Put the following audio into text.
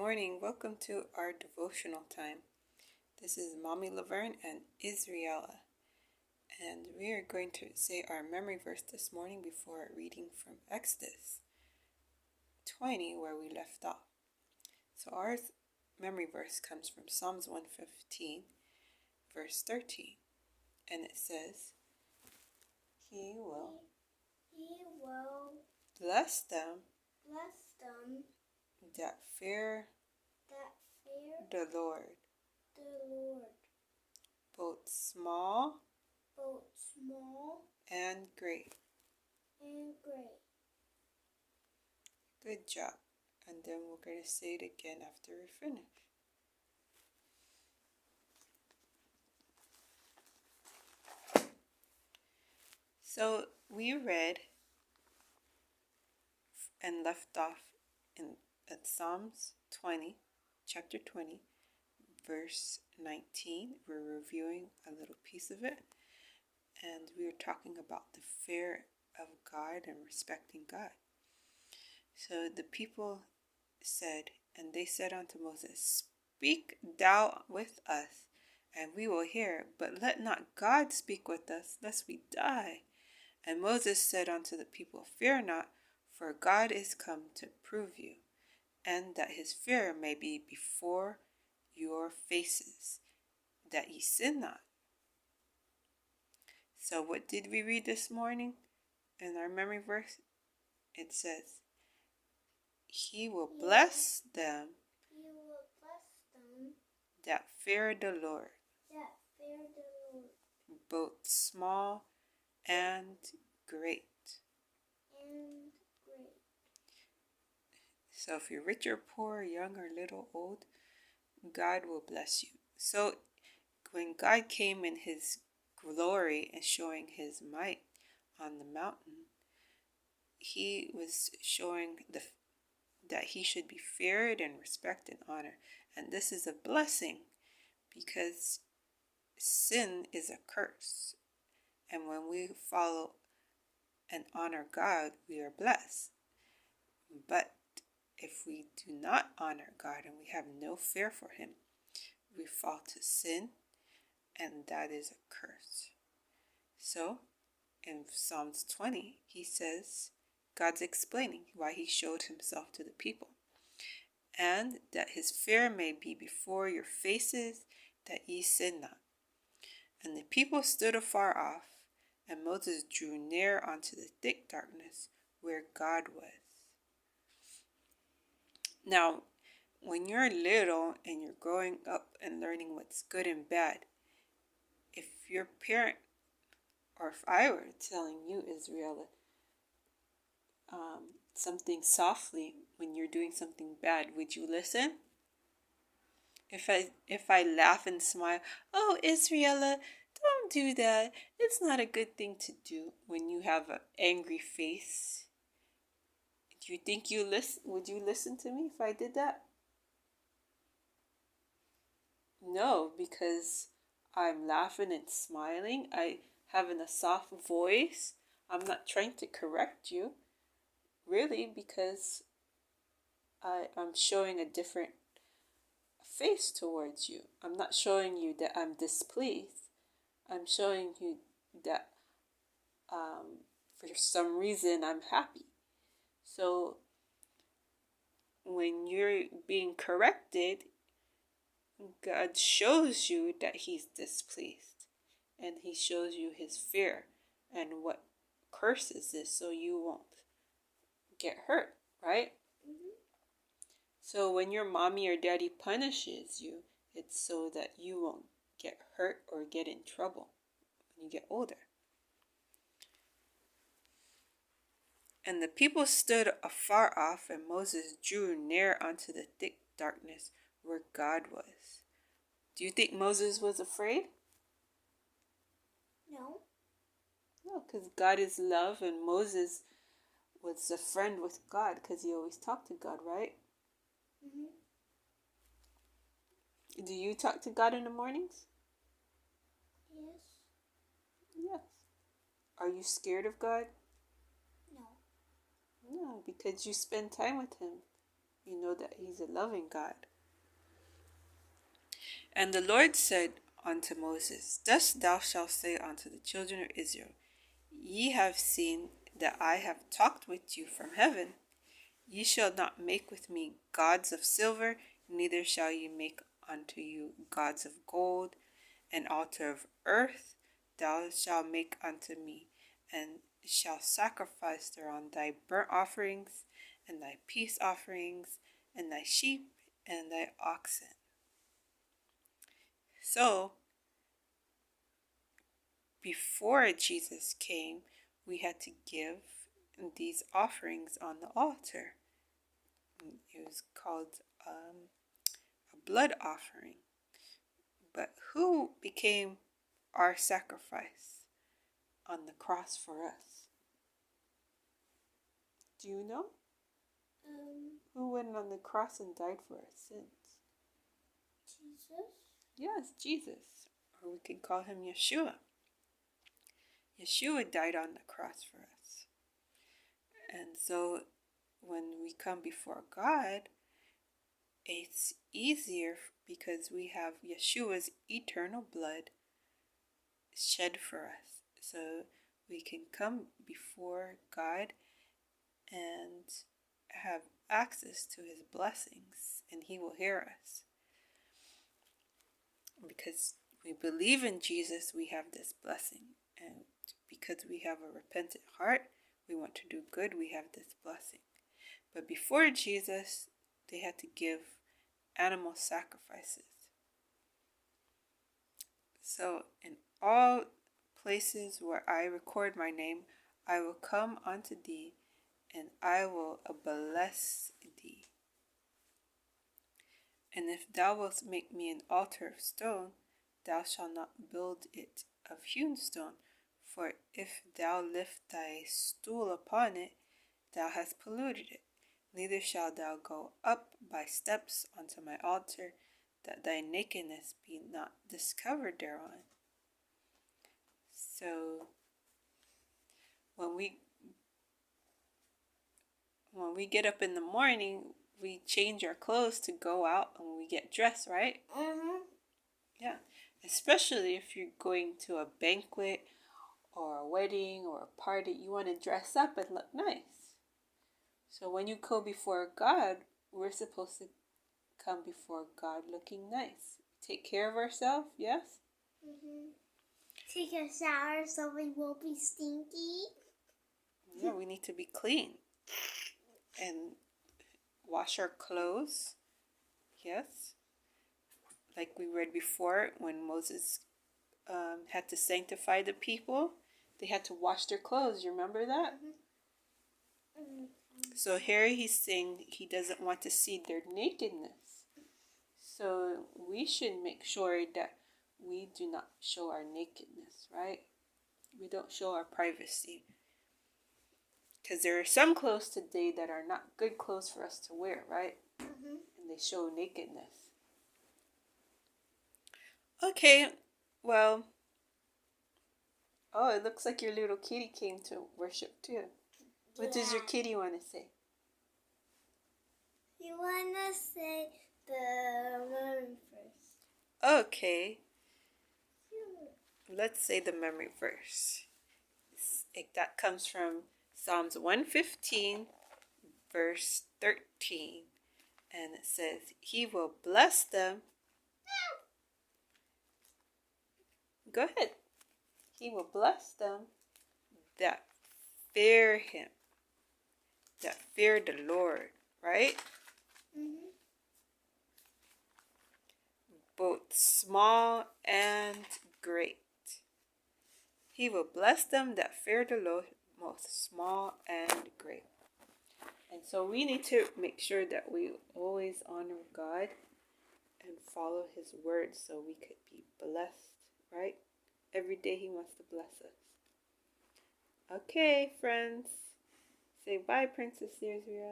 morning. Welcome to our devotional time. This is Mommy Laverne and Israella. And we are going to say our memory verse this morning before reading from Exodus 20, where we left off. So our memory verse comes from Psalms 115, verse 13. And it says, He will bless them that fear the Lord, both small and great. Good job. And then we're going to say it again after we finish. So we read and left off at Psalms 20, chapter 20, verse 19. We're reviewing a little piece of it, and we were talking about the fear of God and respecting God. So the people said, and they said unto Moses, Speak thou with us, and we will hear, but let not God speak with us, lest we die. And Moses said unto the people, Fear not, for God is come to prove you, and that his fear may be before your faces, that ye sin not. So what did we read this morning in our memory verse? It says, He will bless them that fear the Lord, both small and great. So if you're rich or poor, young or little, old, God will bless you. So when God came in his glory and showing his might on the mountain, he was showing that he should be feared and respected and honored. And this is a blessing because sin is a curse. And when we follow and honor God, we are blessed. But if we do not honor God and we have no fear for him, we fall to sin, and that is a curse. So in Psalms 20, he says, God's explaining why he showed himself to the people, and that his fear may be before your faces, that ye sin not. And the people stood afar off, and Moses drew near unto the thick darkness where God was. Now, when you're little and you're growing up and learning what's good and bad, if your parent, or if I were telling you, Israella, something softly when you're doing something bad, would you listen? If I laugh and smile, oh, Israella, don't do that. It's not a good thing to do when you have an angry face. Do you think would you listen to me if I did that? No, because I'm laughing and smiling. I having a soft voice. I'm not trying to correct you, really, because I'm showing a different face towards you. I'm not showing you that I'm displeased. I'm showing you that for some reason I'm happy. So when you're being corrected, God shows you that he's displeased, and he shows you his fear and what curses is, so you won't get hurt, right? So when your mommy or daddy punishes you, it's so that you won't get hurt or get in trouble when you get older. And the people stood afar off, and Moses drew near unto the thick darkness where God was. Do you think Moses was afraid? No. No, because God is love, and Moses was a friend with God because he always talked to God, right? Do you talk to God in the mornings? Yes. Yes. Are you scared of God? No. No, because you spend time with him. you know that he's a loving God. And the Lord said unto Moses, Thus thou shalt say unto the children of Israel, Ye have seen that I have talked with you from heaven. Ye shall not make with me gods of silver, neither shall ye make unto you gods of gold. An altar of earth thou shalt make unto me, and shalt sacrifice thereon thy burnt offerings, and thy peace offerings, and thy sheep, and thy oxen. So, before Jesus came, we had to give these offerings on the altar. It was called a blood offering. But who became our sacrifice on the cross for us? Do you know? Who went on the cross and died for our sins? Jesus? Yes, Jesus. Or we could call him Yeshua. Yeshua died on the cross for us. And so when we come before God, it's easier because we have Yeshua's eternal blood shed for us. So we can come before God and have access to his blessings, and he will hear us. Because we believe in Jesus, we have this blessing. And because we have a repentant heart, we want to do good, we have this blessing. But before Jesus, they had to give animal sacrifices. So in all places where I record my name, I will come unto thee, and I will bless thee. And if thou wilt make me an altar of stone, thou shalt not build it of hewn stone, for if thou lift thy stool upon it, thou hast polluted it. Neither shalt thou go up by steps unto my altar, that thy nakedness be not discovered thereon. So when we get up in the morning, we change our clothes to go out and we get dressed, right? Yeah. Especially if you're going to a banquet or a wedding or a party, you want to dress up and look nice. So when you go before God, we're supposed to come before God looking nice. Take care of ourselves, yes? Take a shower so we won't be stinky. Yeah, we need to be clean. And wash our clothes, yes? Like we read before, when Moses had to sanctify the people, they had to wash their clothes. You remember that? So here he's saying he doesn't want to see their nakedness. So we should make sure that we do not show our nakedness, right? We don't show our privacy. Because there are some clothes today that are not good clothes for us to wear, right? And they show nakedness. Okay, well, oh, it looks like your little kitty came to worship too. What does your kitty want to say? You want to say the memory verse. Okay, let's say the memory verse. That comes from Psalms 115, verse 13. And it says, He will bless them. Go ahead. He will bless them that fear him, that fear the Lord, right? Both small and great. He will bless them that fear the Lord, both small and great. And so we need to make sure that we always honor God and follow his word so we could be blessed, right? Every day he wants to bless us. Okay, friends. Say bye, Princess Israella.